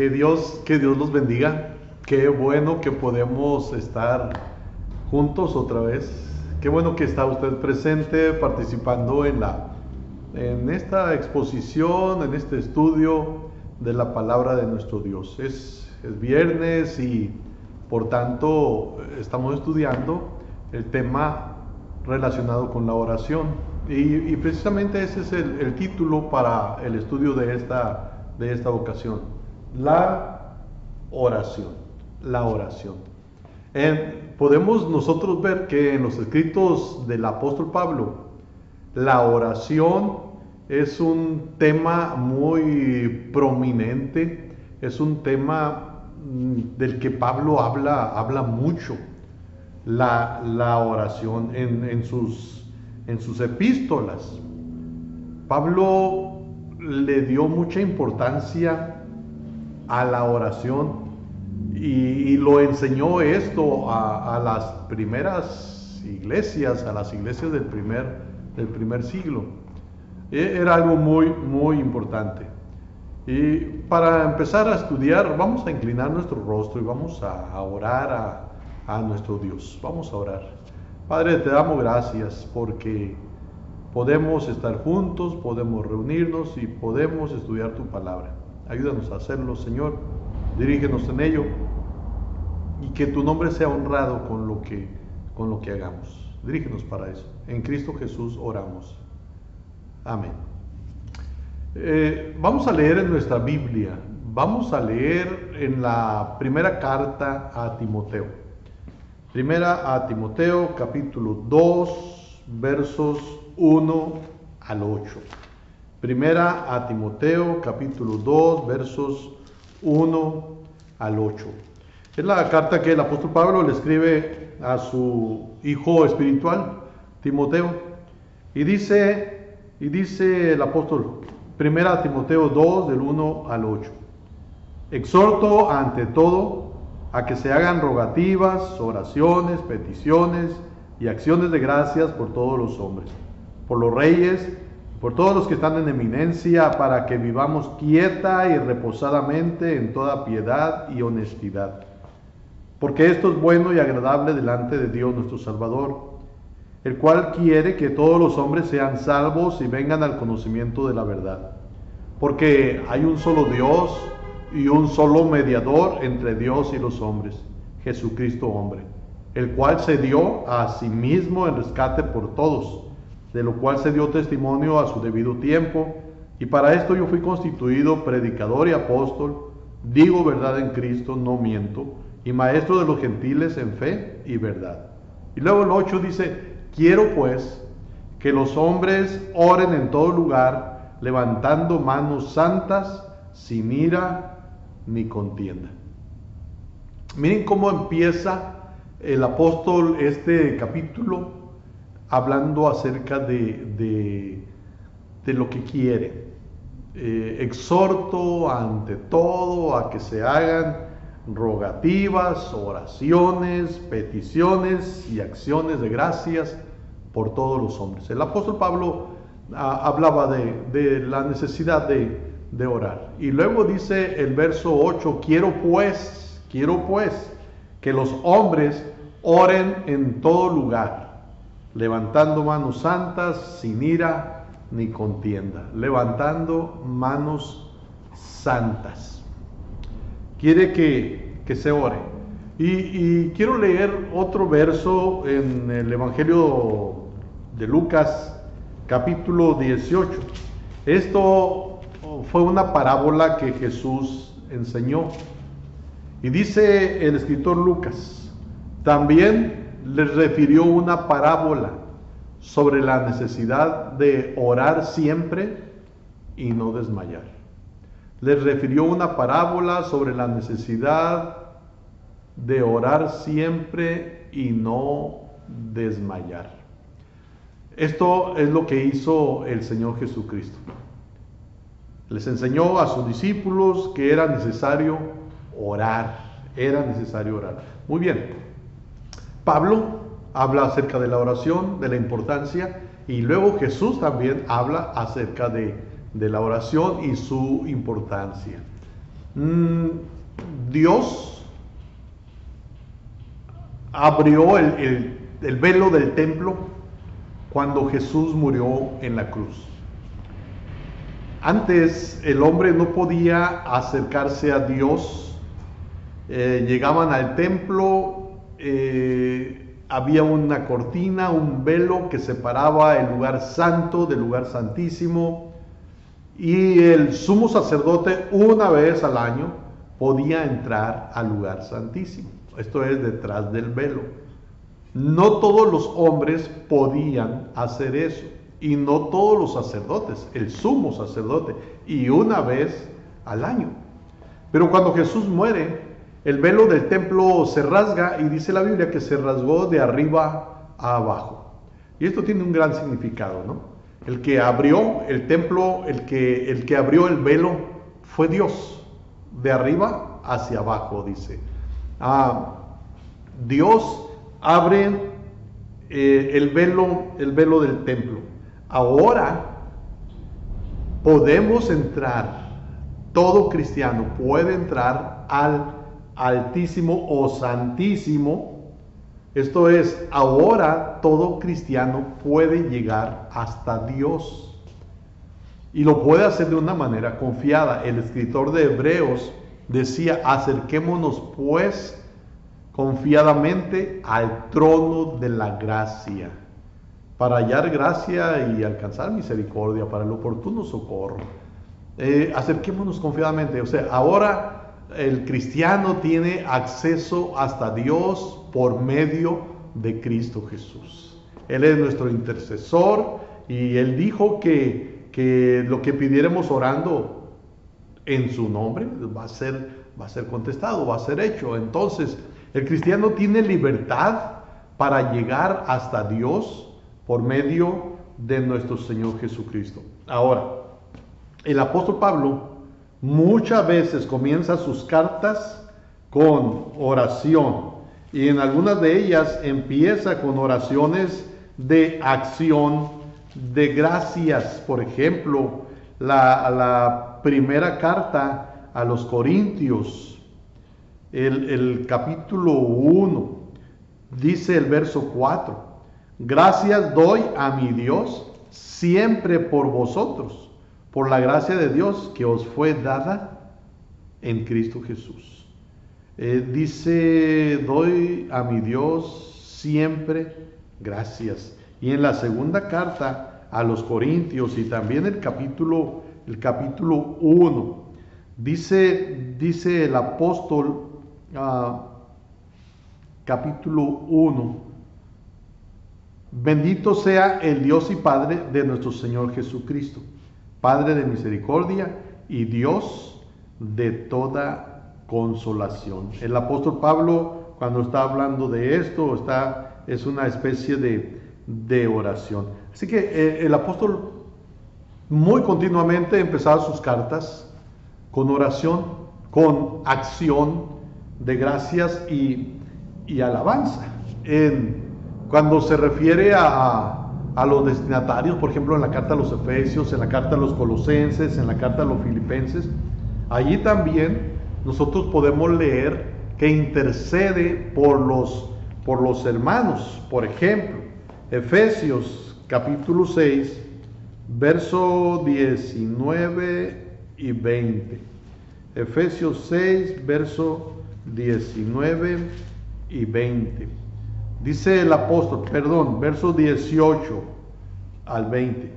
Que Dios los bendiga. Qué bueno que podemos estar juntos otra vez. Qué bueno que está usted presente, participando en esta exposición, en este estudio de la palabra de nuestro Dios. Es viernes y por tanto estamos estudiando el tema relacionado con la oración. Y precisamente ese es el título para el estudio de esta ocasión. La oración. La oración. Podemos nosotros ver que en los escritos del apóstol Pablo, la oración es un tema muy prominente, es un tema del que Pablo habla mucho. La oración en sus epístolas. Pablo le dio mucha importancia a la oración y lo enseñó esto a las primeras iglesias, a las iglesias del primer siglo. Era algo muy importante. Y para empezar a estudiar, vamos a inclinar nuestro rostro y vamos a orar a nuestro Dios. Vamos a orar. Padre, te damos gracias porque podemos estar juntos, podemos reunirnos y podemos estudiar tu palabra. Ayúdanos a hacerlo, Señor. Dirígenos en ello y que tu nombre sea honrado con lo que hagamos. Dirígenos para eso. En Cristo Jesús oramos. Amén. Vamos a leer en nuestra Biblia. Vamos a leer en la primera carta a Timoteo. Primera a Timoteo, capítulo 2, versos 1 al 8. Primera a Timoteo, capítulo 2, versos 1 al 8. Es la carta que el apóstol Pablo le escribe a su hijo espiritual, Timoteo. Y dice el apóstol, primera a Timoteo 2, del 1 al 8. Exhorto ante todo a que se hagan rogativas, oraciones, peticiones y acciones de gracias por todos los hombres, por los reyes, por todos los que están en eminencia, para que vivamos quieta y reposadamente en toda piedad y honestidad. Porque esto es bueno y agradable delante de Dios nuestro Salvador, el cual quiere que todos los hombres sean salvos y vengan al conocimiento de la verdad. Porque hay un solo Dios y un solo mediador entre Dios y los hombres, Jesucristo hombre, el cual se dio a sí mismo en rescate por todos, de lo cual se dio testimonio a su debido tiempo, y para esto yo fui constituido predicador y apóstol, digo verdad en Cristo, no miento, y maestro de los gentiles en fe y verdad. Y luego el 8 dice, quiero pues que los hombres oren en todo lugar, levantando manos santas, sin ira ni contienda. Miren cómo empieza el apóstol este capítulo hablando acerca de lo que quiere. Exhorto ante todo a que se hagan rogativas, oraciones, peticiones y acciones de gracias por todos los hombres. El apóstol Pablo hablaba de la necesidad de orar. Y luego dice el verso 8, quiero pues que los hombres oren en todo lugar, levantando manos santas, sin ira ni contienda. Levantando manos santas. Quiere que se ore. Y quiero leer otro verso en el Evangelio de Lucas, capítulo 18. Esto fue una parábola que Jesús enseñó. Y dice el escritor Lucas, también les refirió una parábola sobre la necesidad de orar siempre y no desmayar. Les refirió una parábola sobre la necesidad de orar siempre y no desmayar. Esto es lo que hizo el Señor Jesucristo. Les enseñó a sus discípulos que era necesario orar. Muy bien. Pablo habla acerca de la oración, de la importancia, y luego Jesús también habla acerca de la oración y su importancia. Mm, Dios abrió el velo del templo cuando Jesús murió en la cruz. Antes el hombre no podía acercarse a Dios. Llegaban al templo, había una cortina, un velo que separaba el lugar santo del lugar santísimo, y el sumo sacerdote una vez al año podía entrar al lugar santísimo. Esto es detrás del velo. No todos los hombres podían hacer eso, y no todos los sacerdotes, el sumo sacerdote, y una vez al año. Pero cuando Jesús muere, el velo del templo se rasga, y dice la Biblia que se rasgó de arriba a abajo. Y esto tiene un gran significado, ¿no? El que abrió el templo, el que abrió el velo fue Dios, de arriba hacia abajo, dice. Dios abre el velo del templo. Ahora podemos entrar, todo cristiano puede entrar al Altísimo o Santísimo. Esto es, ahora todo cristiano puede llegar hasta Dios, y lo puede hacer de una manera confiada. El escritor de Hebreos decía: acerquémonos pues confiadamente al trono de la gracia, para hallar gracia y alcanzar misericordia para el oportuno socorro. Acerquémonos confiadamente. O sea, ahora el cristiano tiene acceso hasta Dios por medio de Cristo Jesús. Él es nuestro intercesor, y Él dijo que lo que pidiéramos orando en su nombre va a ser contestado, va a ser hecho. Entonces, el cristiano tiene libertad para llegar hasta Dios por medio de nuestro Señor Jesucristo. Ahora, el apóstol Pablo muchas veces comienza sus cartas con oración, y en algunas de ellas empieza con oraciones de acción de gracias. Por ejemplo, la primera carta a los Corintios, el capítulo 1, dice el verso 4: gracias doy a mi Dios siempre por vosotros, por la gracia de Dios que os fue dada en Cristo Jesús. Dice: doy a mi Dios siempre gracias. Y en la segunda carta a los Corintios, y también el capítulo 1, dice el apóstol, capítulo 1: bendito sea el Dios y Padre de nuestro Señor Jesucristo, Padre de misericordia y Dios de toda consolación. El apóstol Pablo, cuando está hablando de esto, es una especie de oración. Así que el apóstol muy continuamente empezaba sus cartas con oración, con acción de gracias y alabanza. Cuando se refiere a los destinatarios, por ejemplo, en la carta a los Efesios, en la carta a los Colosenses, en la carta a los Filipenses, allí también nosotros podemos leer que intercede por los hermanos. Por ejemplo, Efesios capítulo 6, verso 19 y 20. Efesios 6, verso 19 y 20. Dice el apóstol, verso 18 al 20: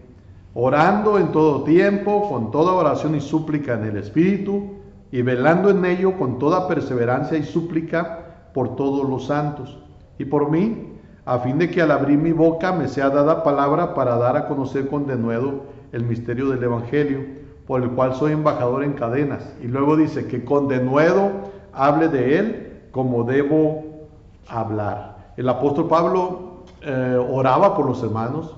orando en todo tiempo, con toda oración y súplica en el Espíritu, y velando en ello con toda perseverancia y súplica por todos los santos, y por mí, a fin de que al abrir mi boca me sea dada palabra para dar a conocer con denuedo el misterio del Evangelio, por el cual soy embajador en cadenas. Y luego dice que con denuedo hable de él como debo hablar. El apóstol Pablo oraba por los hermanos,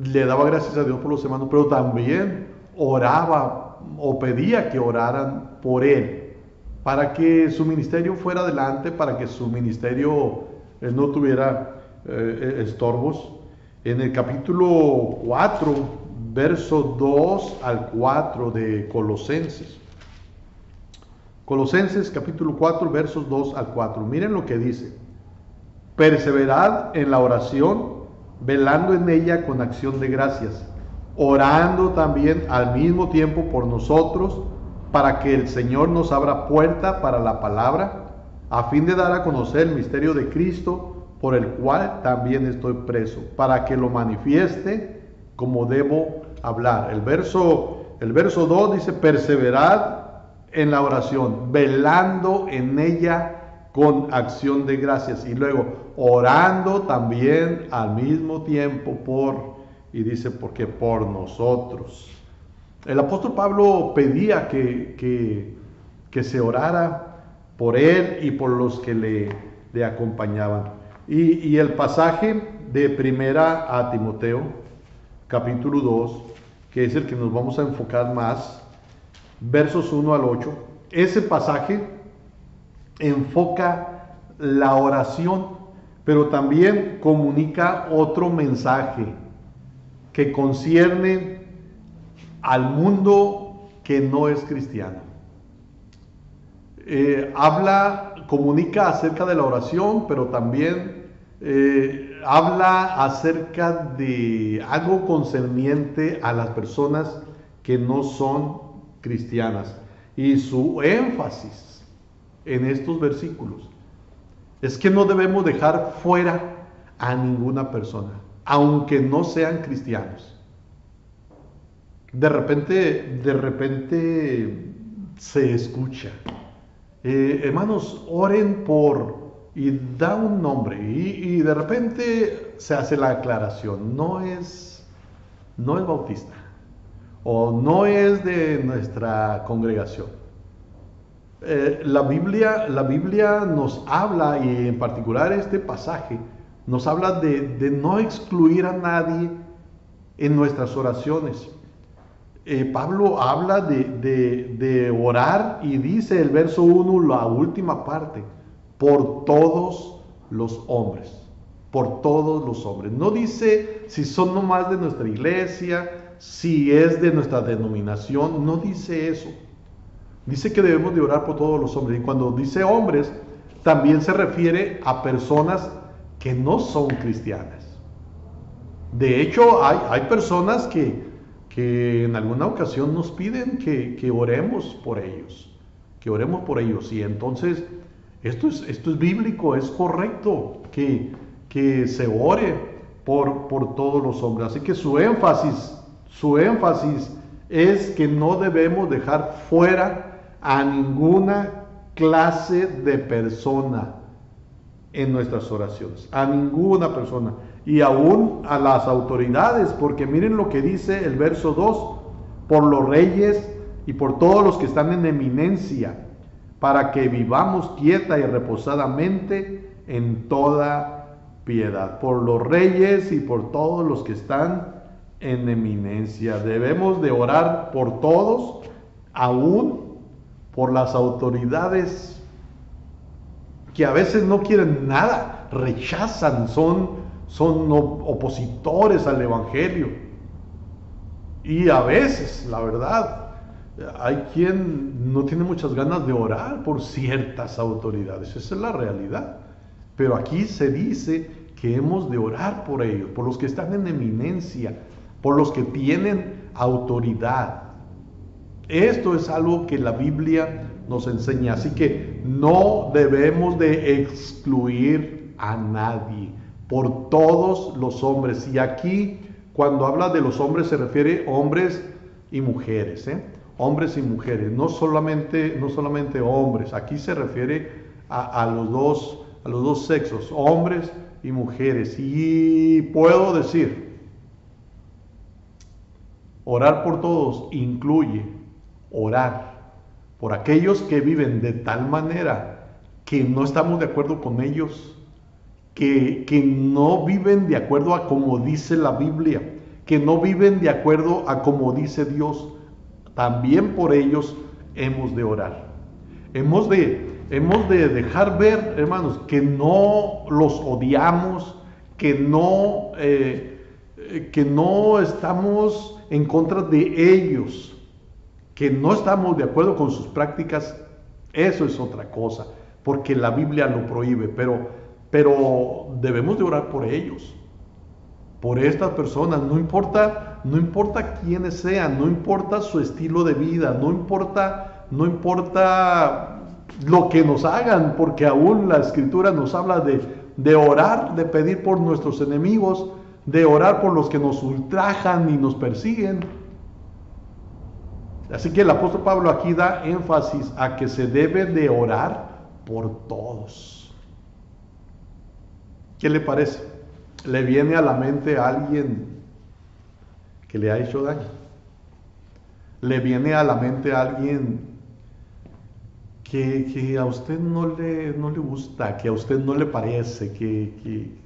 le daba gracias a Dios por los hermanos, pero también oraba o pedía que oraran por él, para que su ministerio fuera adelante, para que su ministerio no tuviera estorbos. En el capítulo 4, verso 2 al 4 de Colosenses, Colosenses capítulo 4, versos 2 al 4. Miren lo que dice. Perseverad en la oración, velando en ella con acción de gracias, orando también al mismo tiempo por nosotros, para que el Señor nos abra puerta para la palabra, a fin de dar a conocer el misterio de Cristo, por el cual también estoy preso, para que lo manifieste como debo hablar. El verso 2 dice, perseverad en la oración, velando en ella con acción de gracias, y luego orando también al mismo tiempo y dice, porque por nosotros. El apóstol Pablo pedía que se orara por él y por los que le acompañaban. Y el pasaje de primera a Timoteo, capítulo 2, que es el que nos vamos a enfocar más, versos 1 al 8, ese pasaje enfoca la oración, pero también comunica otro mensaje que concierne al mundo que no es cristiano. Comunica acerca de la oración, pero también habla acerca de algo concerniente a las personas que no son cristianas. Y su énfasis en estos versículos es que no debemos dejar fuera a ninguna persona, aunque no sean cristianos. De repente se escucha, hermanos, oren y da un nombre, y de repente se hace la aclaración, no es bautista, o no es de nuestra congregación. La Biblia nos habla, y en particular este pasaje, nos habla de no excluir a nadie en nuestras oraciones. Pablo habla de orar, y dice el verso 1, la última parte, por todos los hombres. Por todos los hombres. No dice si son nomás de nuestra iglesia, si es de nuestra denominación, no dice eso. Dice que debemos de orar por todos los hombres. Y cuando dice hombres, también se refiere a personas que no son cristianas. De hecho, hay personas que en alguna ocasión nos piden que oremos por ellos. Que oremos por ellos. Y entonces, esto es bíblico, es correcto que se ore por todos los hombres. Así que su énfasis es que no debemos dejar fuera a ninguna clase de persona en nuestras oraciones, a ninguna persona, y aún a las autoridades, porque miren lo que dice el verso 2, por los reyes y por todos los que están en eminencia, para que vivamos quieta y reposadamente en toda piedad. Por los reyes y por todos los que están en eminencia. Debemos de orar por todos, aún por las autoridades que a veces no quieren nada, rechazan, son opositores al evangelio. Y a veces, la verdad, hay quien no tiene muchas ganas de orar por ciertas autoridades, esa es la realidad. Pero aquí se dice que hemos de orar por ellos, por los que están en eminencia, por los que tienen autoridad. Esto es algo que la Biblia nos enseña, así que no debemos de excluir a nadie, por todos los hombres. Y aquí, cuando habla de los hombres, se refiere a hombres y mujeres, hombres y mujeres, no solamente hombres. Aquí se refiere a los dos sexos, hombres y mujeres. Y puedo decir, orar por todos incluye orar por aquellos que viven de tal manera que no estamos de acuerdo con ellos, que no viven de acuerdo a como dice la Biblia, que no viven de acuerdo a como dice Dios. También por ellos hemos de orar. Hemos de dejar ver, hermanos, que no los odiamos, que no estamos en contra de ellos, que no estamos de acuerdo con sus prácticas Eso es otra cosa, porque la Biblia lo prohíbe, pero debemos de orar por ellos, por estas personas, no importa quiénes sean, no importa su estilo de vida, no importa lo que nos hagan, porque aún la Escritura nos habla de orar, de pedir por nuestros enemigos, de orar por los que nos ultrajan y nos persiguen. Así que el apóstol Pablo aquí da énfasis a que se debe de orar por todos. ¿Qué le parece? ¿Le viene a la mente a alguien que le ha hecho daño? ¿Le viene a la mente a alguien que a usted no le gusta, que a usted no le parece, que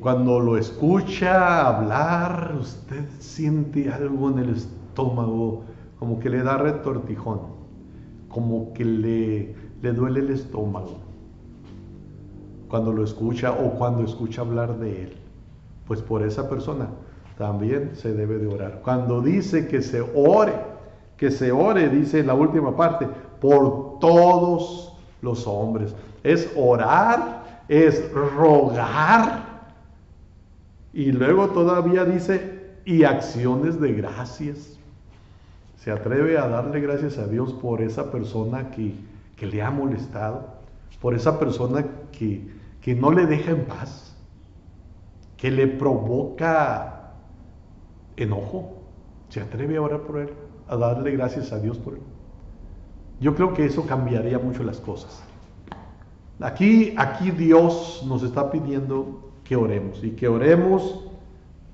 cuando lo escucha hablar, usted siente algo en el estómago, como que le da retortijón, como que le duele el estómago cuando lo escucha o cuando escucha hablar de él? Pues por esa persona también se debe de orar. Cuando dice que se ore, dice en la última parte, por todos los hombres. Es orar, es rogar, y luego todavía dice, y acciones de gracias. Se atreve a darle gracias a Dios por esa persona que le ha molestado, por esa persona que no le deja en paz, que le provoca enojo. Se atreve a orar por él, a darle gracias a Dios por él. Yo creo que eso cambiaría mucho las cosas. Aquí Dios nos está pidiendo que oremos, y que oremos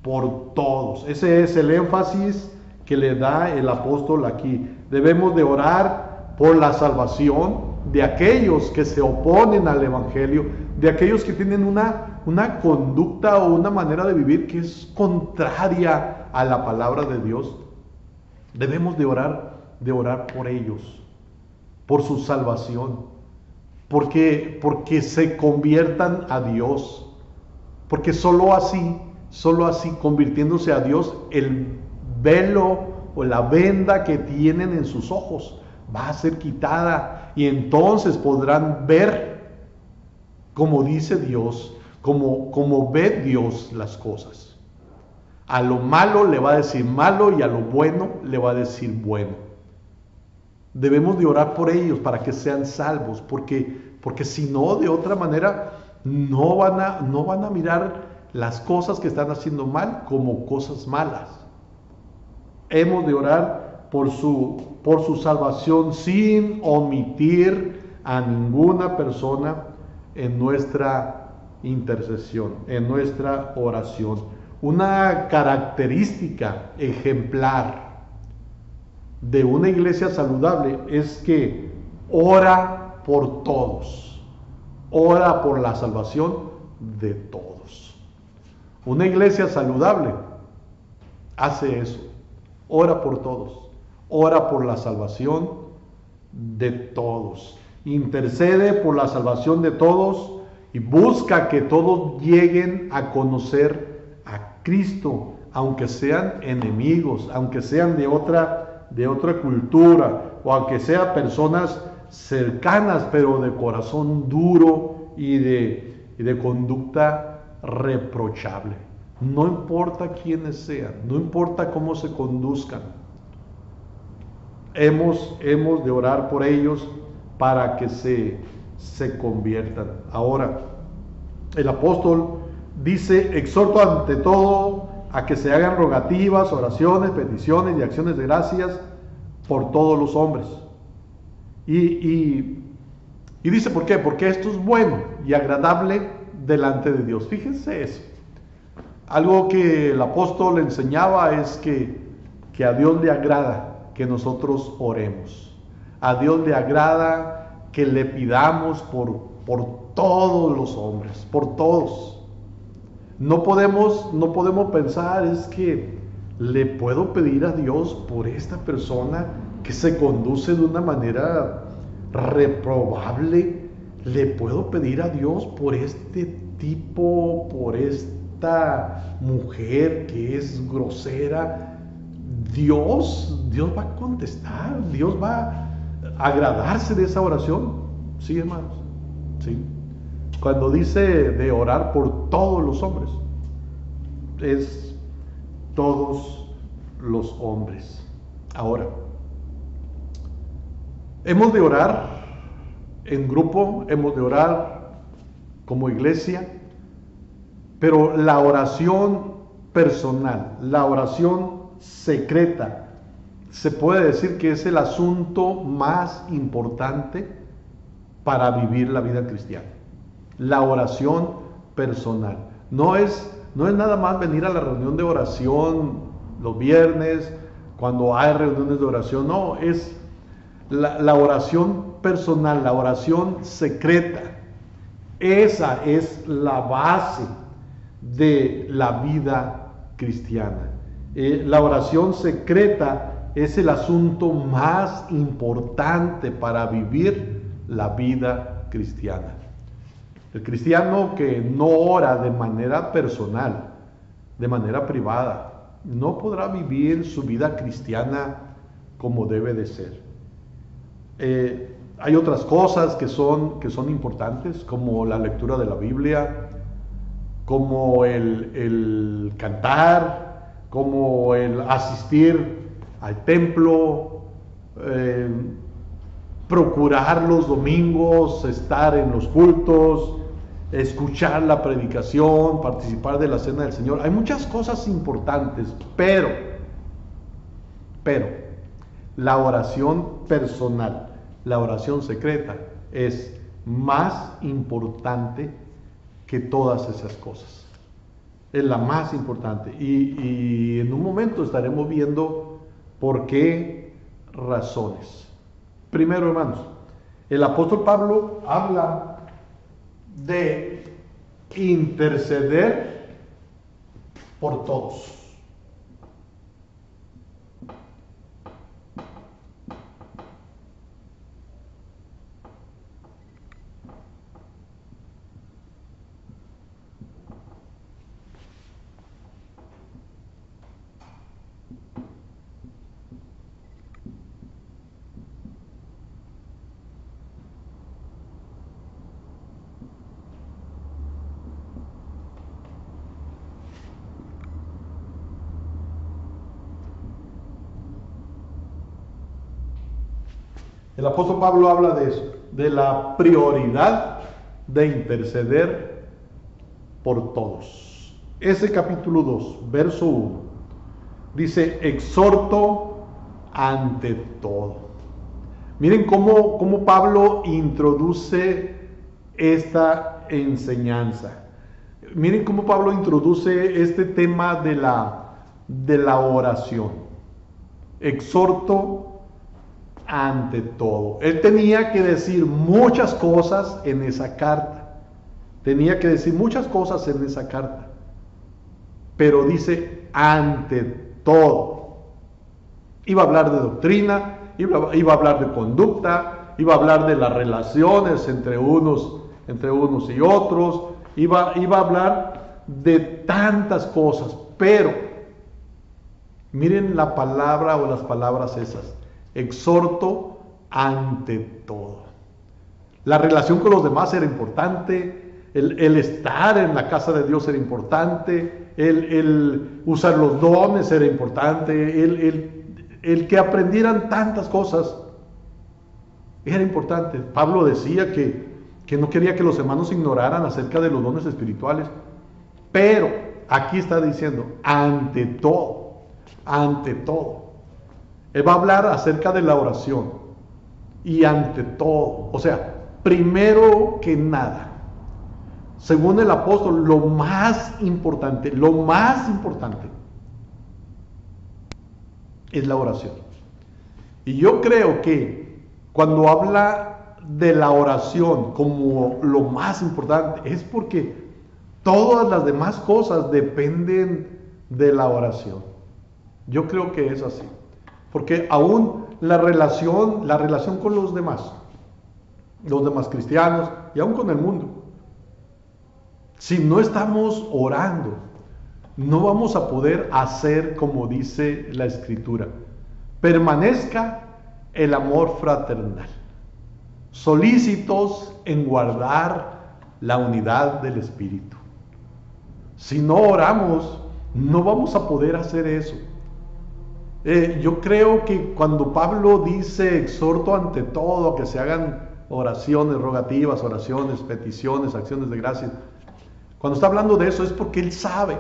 por todos. Ese es el énfasis que le da el apóstol aquí. Debemos de orar por la salvación de aquellos que se oponen al evangelio, de aquellos que tienen una conducta o una manera de vivir que es contraria a la palabra de Dios. Debemos de orar por ellos, por su salvación, porque se conviertan a Dios, porque solo así convirtiéndose a Dios, el velo o la venda que tienen en sus ojos va a ser quitada, y entonces podrán ver como dice Dios, como ve Dios las cosas. A lo malo le va a decir malo, y a lo bueno le va a decir bueno. Debemos de orar por ellos para que sean salvos, porque si no, de otra manera no van a mirar las cosas que están haciendo mal como cosas malas. Hemos de orar por su salvación sin omitir a ninguna persona en nuestra intercesión, en nuestra oración. Una característica ejemplar de una iglesia saludable es que ora por todos, ora por la salvación de todos. Una iglesia saludable hace eso, ora por todos, ora por la salvación de todos, intercede por la salvación de todos y busca que todos lleguen a conocer a Cristo, aunque sean enemigos, aunque sean de otra cultura, o aunque sean personas cercanas, pero de corazón duro y de conducta reprochable. No importa quiénes sean, no importa cómo se conduzcan, hemos de orar por ellos para que se conviertan. Ahora, el apóstol dice: exhorto ante todo a que se hagan rogativas, oraciones, peticiones y acciones de gracias por todos los hombres. Y dice, ¿por qué? Porque esto es bueno y agradable delante de Dios. Fíjense eso. Algo que el apóstol enseñaba es que a Dios le agrada que nosotros oremos. A Dios le agrada que le pidamos por todos los hombres, por todos. No podemos pensar, es que le puedo pedir a Dios por esta persona que se conduce de una manera reprobable. Le puedo pedir a Dios por este tipo, por esta mujer que es grosera. Dios va a contestar, Dios va agradarse de esa oración. Sí, hermanos. Sí. Cuando dice de orar por todos los hombres, es todos los hombres. Ahora, hemos de orar en grupo, hemos de orar como iglesia, pero la oración personal, la oración secreta, se puede decir que es el asunto más importante para vivir la vida cristiana. La oración personal. No es nada más venir a la reunión de oración los viernes, cuando hay reuniones de oración. No, es la oración personal, la oración secreta. Esa es la base de la vida cristiana. La oración secreta es el asunto más importante para vivir la vida cristiana. El cristiano que no ora de manera personal, de manera privada, no podrá vivir su vida cristiana como debe de ser. Hay otras cosas que son importantes, como la lectura de la Biblia, como el cantar, como el asistir al templo, procurar los domingos, estar en los cultos, escuchar la predicación, participar de la cena del Señor. Hay muchas cosas importantes, pero la oración personal, la oración secreta es más importante que todas esas cosas. Es la más importante. Y en un momento estaremos viendo por qué razones. Primero, hermanos, el apóstol Pablo habla de interceder por todos. El apóstol Pablo habla de eso, de la prioridad de interceder por todos. Ese capítulo 2, verso 1, dice: exhorto ante todo. Miren cómo Pablo introduce esta enseñanza. Miren cómo Pablo introduce este tema de la oración. Exhorto ante todo. Él tenía que decir muchas cosas en esa carta. Pero dice ante todo. Iba a hablar de doctrina, iba a hablar de conducta, iba a hablar de las relaciones entre unos y otros, iba a hablar de tantas cosas, pero miren la palabra o las palabras esas: exhorto ante todo. La relación con los demás era importante, el estar en la casa de Dios era importante, el usar los dones era importante, el que aprendieran tantas cosas era importante. Pablo decía que no quería que los hermanos ignoraran acerca de los dones espirituales, pero aquí está diciendo ante todo, ante todo. Él va a hablar acerca de la oración y ante todo, o sea, primero que nada, según el apóstol, lo más importante es la oración. Y yo creo que cuando habla de la oración como lo más importante, es porque todas las demás cosas dependen de la oración. Yo creo que es así. Porque aún la relación con los demás cristianos y aún con el mundo, si no estamos orando, no vamos a poder hacer como dice la Escritura: permanezca el amor fraternal, solícitos en guardar la unidad del Espíritu. Si no oramos, no vamos a poder hacer eso. Yo creo que cuando Pablo dice, exhorto ante todo a que se hagan oraciones, rogativas, oraciones, peticiones, acciones de gracias, cuando está hablando de eso es porque él sabe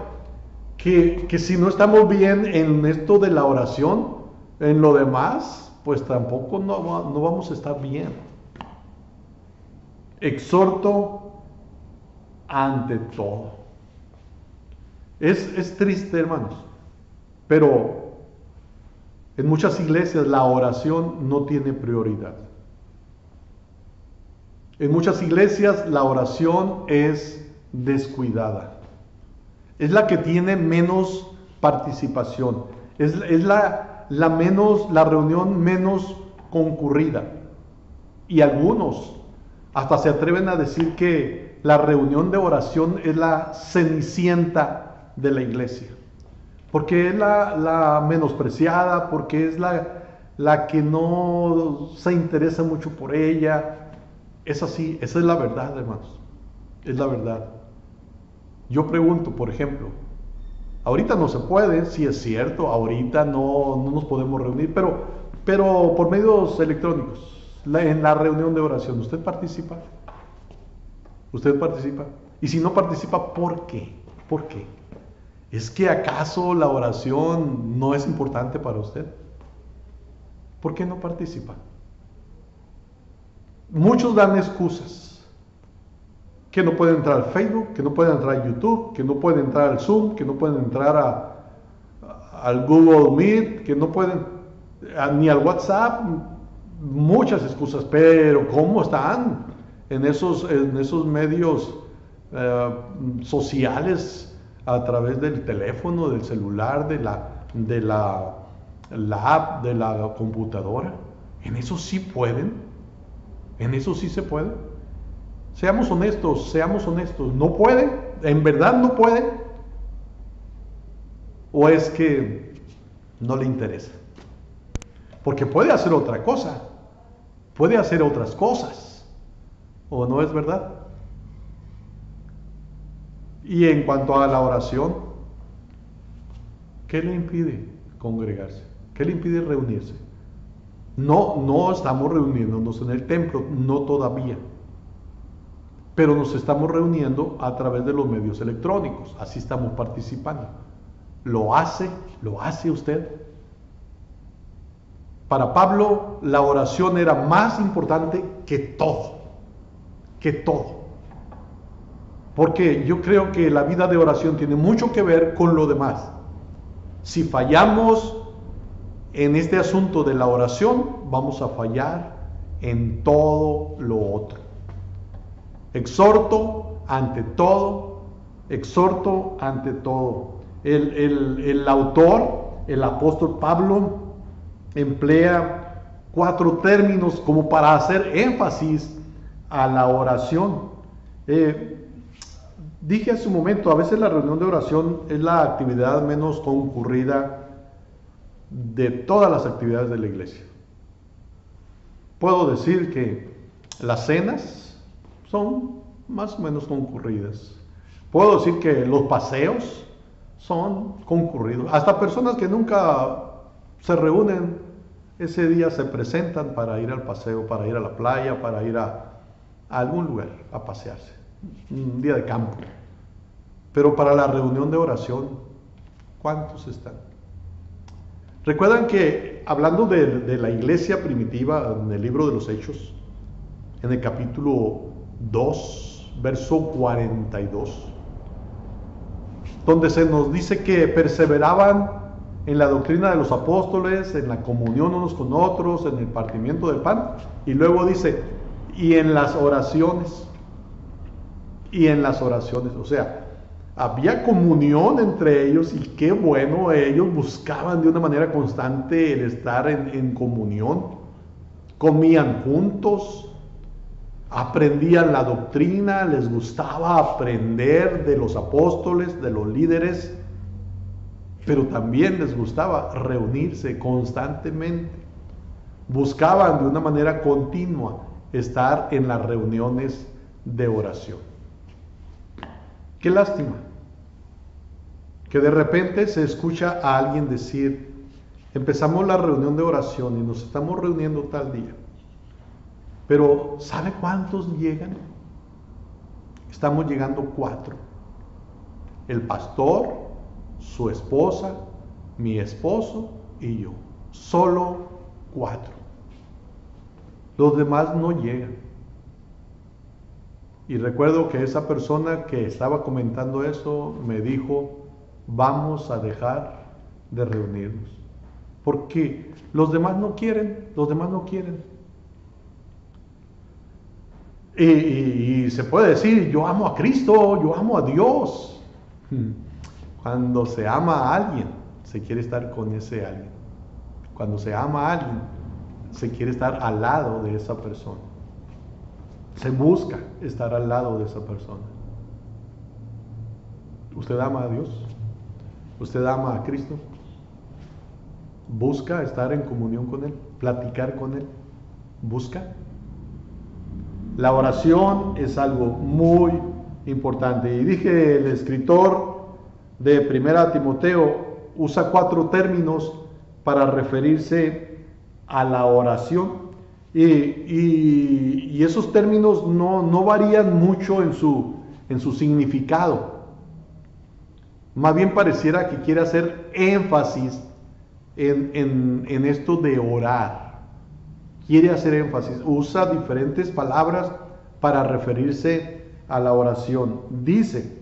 que si no estamos bien en esto de la oración, en lo demás, pues tampoco no vamos a estar bien. Exhorto ante todo. Es triste, hermanos, pero en muchas iglesias la oración no tiene prioridad. En muchas iglesias la oración es descuidada. Es la que tiene menos participación. Es la reunión menos concurrida. Y algunos hasta se atreven a decir que la reunión de oración es la cenicienta de la iglesia. Porque es la menospreciada, porque es la que no se interesa mucho por ella. Es así, esa es la verdad, hermanos. Es la verdad. Yo pregunto, por ejemplo, ahorita no se puede, sí es cierto, ahorita no nos podemos reunir, pero por medios electrónicos, en la reunión de oración, ¿usted participa? ¿Usted participa? Y si no participa, ¿por qué? ¿Por qué? ¿Es que acaso la oración no es importante para usted? ¿Por qué no participa? Muchos dan excusas. Que no pueden entrar al Facebook, que no pueden entrar a YouTube, que no pueden entrar al Zoom, que no pueden entrar al Google Meet, que no pueden ni al WhatsApp. Muchas excusas, pero ¿cómo están en esos medios sociales a través del teléfono, del celular, de la app, de la computadora? En eso sí pueden, en eso sí se puede. Seamos honestos, ¿no puede? ¿En verdad no puede? ¿O es que no le interesa? Porque puede hacer otra cosa, puede hacer otras cosas, ¿o no es verdad? Y en cuanto a la oración, ¿qué le impide congregarse? ¿Qué le impide reunirse? No estamos reuniéndonos en el templo, no todavía. Pero nos estamos reuniendo a través de los medios electrónicos, así estamos participando. ¿Lo hace usted? Para Pablo, la oración era más importante que todo, porque yo creo que la vida de oración tiene mucho que ver con lo demás. Si fallamos en este asunto de la oración, vamos a fallar en todo lo otro. Exhorto ante todo. El autor, el apóstol Pablo, emplea 4 términos como para hacer énfasis a la oración. Dije hace un momento, a veces la reunión de oración es la actividad menos concurrida de todas las actividades de la iglesia. Puedo decir que las cenas son más o menos concurridas. Puedo decir que los paseos son concurridos. Hasta personas que nunca se reúnen, ese día se presentan para ir al paseo, para ir a la playa, para ir a algún lugar a pasearse. Un día de campo. Pero para la reunión de oración, ¿cuántos están? Recuerdan que hablando de la iglesia primitiva en el libro de los Hechos, en el capítulo 2, verso 42, donde se nos dice que perseveraban en la doctrina de los apóstoles, en la comunión unos con otros, en el partimiento del pan, y luego dice, y en las oraciones, o sea, había comunión entre ellos, y qué bueno, ellos buscaban de una manera constante el estar en comunión, comían juntos, aprendían la doctrina, les gustaba aprender de los apóstoles, de los líderes, pero también les gustaba reunirse constantemente. buscaban de una manera continua estar en las reuniones de oración. Qué lástima que de repente se escucha a alguien decir: empezamos la reunión de oración y nos estamos reuniendo tal día, pero ¿sabe cuántos llegan? Estamos llegando 4. El pastor, su esposa, mi esposo y yo. Solo 4. Los demás no llegan. Y recuerdo que esa persona que estaba comentando eso me dijo: vamos a dejar de reunirnos, porque los demás no quieren, Y se puede decir: yo amo a Cristo, yo amo a Dios. Cuando se ama a alguien, se quiere estar con ese alguien. Cuando se ama a alguien, se quiere estar al lado de esa persona. Se busca estar al lado de esa persona. ¿Usted ama a Dios? ¿Usted ama a Cristo? ¿Busca estar en comunión con Él? ¿Platicar con Él? ¿Busca? La oración es algo muy importante. Y dije, el escritor de 1 Timoteo usa 4 términos para referirse a la oración. Y esos términos no varían mucho en su significado. Más bien pareciera que quiere hacer énfasis en esto de orar. Quiere hacer énfasis. Usa diferentes palabras para referirse a la oración. Dice: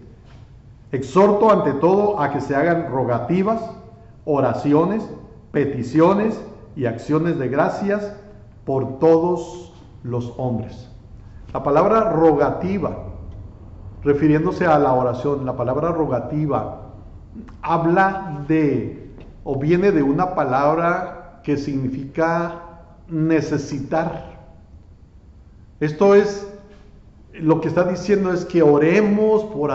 exhorto ante todo a que se hagan rogativas, oraciones, peticiones y acciones de gracias por todos los hombres. La palabra rogativa, refiriéndose a la oración, la palabra rogativa habla de, o viene de una palabra que significa necesitar. Esto es, lo que está diciendo es que oremos por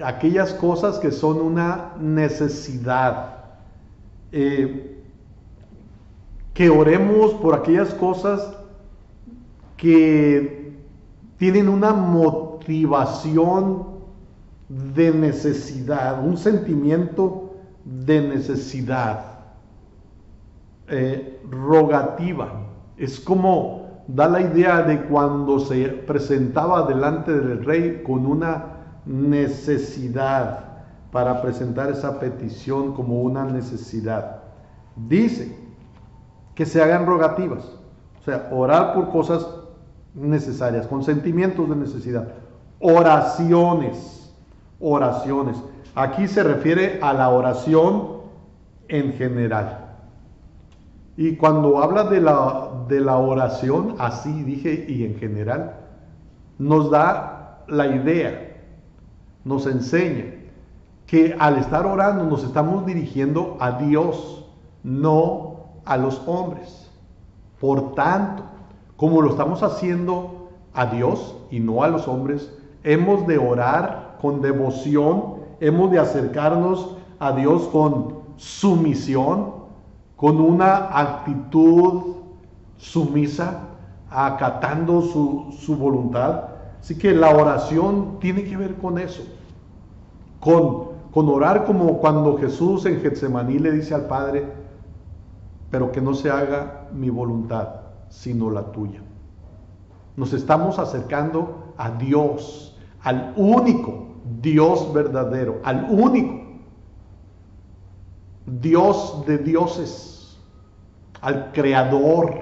aquellas cosas que son una necesidad. Que oremos por aquellas cosas que tienen una motivación de necesidad, un sentimiento de necesidad. Rogativa es como da la idea de cuando se presentaba delante del rey con una necesidad, para presentar esa petición como una necesidad. Dice que se hagan rogativas, o sea, orar por cosas necesarias, con sentimientos de necesidad. Oraciones. Aquí se refiere a la oración en general. Y cuando habla de la oración, así dije, y en general, nos da la idea, nos enseña que al estar orando nos estamos dirigiendo a Dios, no a los hombres. Por tanto, como lo estamos haciendo a Dios y no a los hombres, hemos de orar con devoción, hemos de acercarnos a Dios con sumisión, con una actitud sumisa, acatando su voluntad. Así que la oración tiene que ver con eso, con orar como cuando Jesús en Getsemaní le dice al Padre: pero que no se haga mi voluntad, sino la tuya. Nos estamos acercando a Dios, al único Dios verdadero, al único Dios de dioses, al creador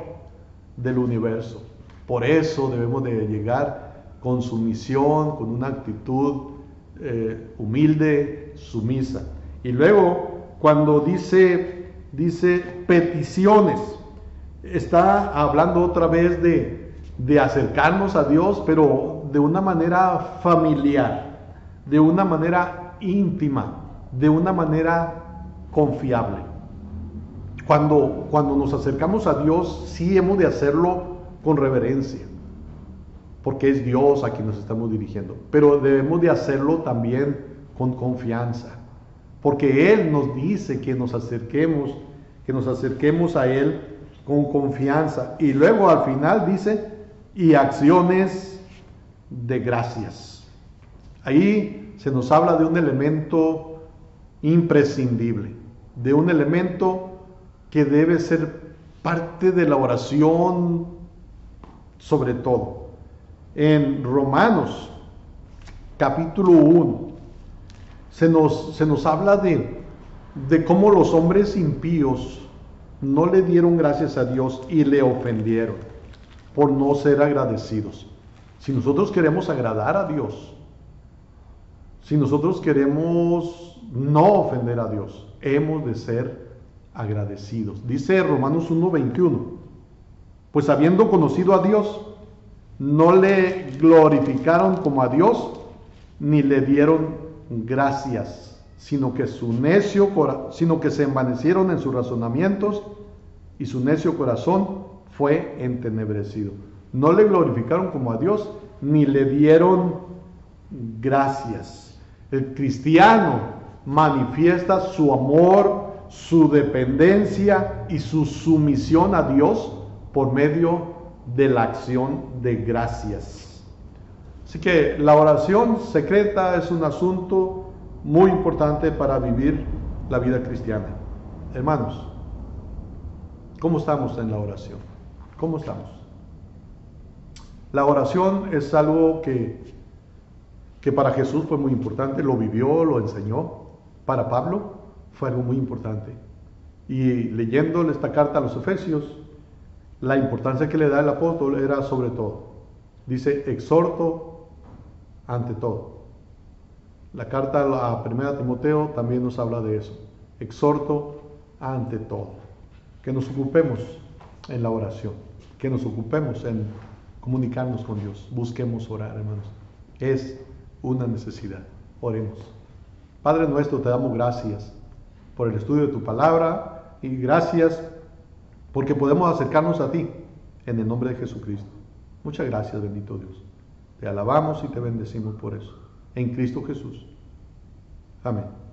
del universo. Por eso debemos de llegar con sumisión, con una actitud humilde, sumisa. Y luego, cuando dice peticiones, está hablando otra vez de acercarnos a Dios, pero de una manera familiar, de una manera íntima, de una manera confiable. Cuando nos acercamos a Dios, sí hemos de hacerlo con reverencia, porque es Dios a quien nos estamos dirigiendo, pero debemos de hacerlo también con confianza, porque Él nos dice que nos acerquemos a Él con confianza. Y luego al final dice, y acciones de gracias. Ahí se nos habla de un elemento imprescindible, de un elemento que debe ser parte de la oración sobre todo. En Romanos capítulo 1 se nos habla de cómo los hombres impíos no le dieron gracias a Dios y le ofendieron por no ser agradecidos. Si nosotros queremos agradar a Dios, si nosotros queremos no ofender a Dios, hemos de ser agradecidos. Dice Romanos 1:21, pues habiendo conocido a Dios, no le glorificaron como a Dios, ni le dieron gracias, sino que se envanecieron en sus razonamientos, y su necio corazón fue entenebrecido. No le glorificaron como a Dios, ni le dieron gracias. El cristiano manifiesta su amor, su dependencia y su sumisión a Dios por medio de la acción de gracias. Así que la oración secreta es un asunto muy importante para vivir la vida cristiana. Hermanos, ¿cómo estamos en la oración? ¿Cómo estamos? La oración es algo que para Jesús fue muy importante, lo vivió, lo enseñó. Para Pablo fue algo muy importante. Y leyéndole esta carta a los Efesios, la importancia que le da el apóstol era sobre todo. Dice, exhorto ante todo. La carta a 1 Timoteo también nos habla de eso. Exhorto ante todo. Que nos ocupemos en la oración. Que nos ocupemos en comunicarnos con Dios. Busquemos orar, hermanos. Es una necesidad. Oremos. Padre nuestro, te damos gracias por el estudio de tu palabra y gracias porque podemos acercarnos a ti en el nombre de Jesucristo. Muchas gracias, bendito Dios. Te alabamos y te bendecimos por eso. En Cristo Jesús. Amén.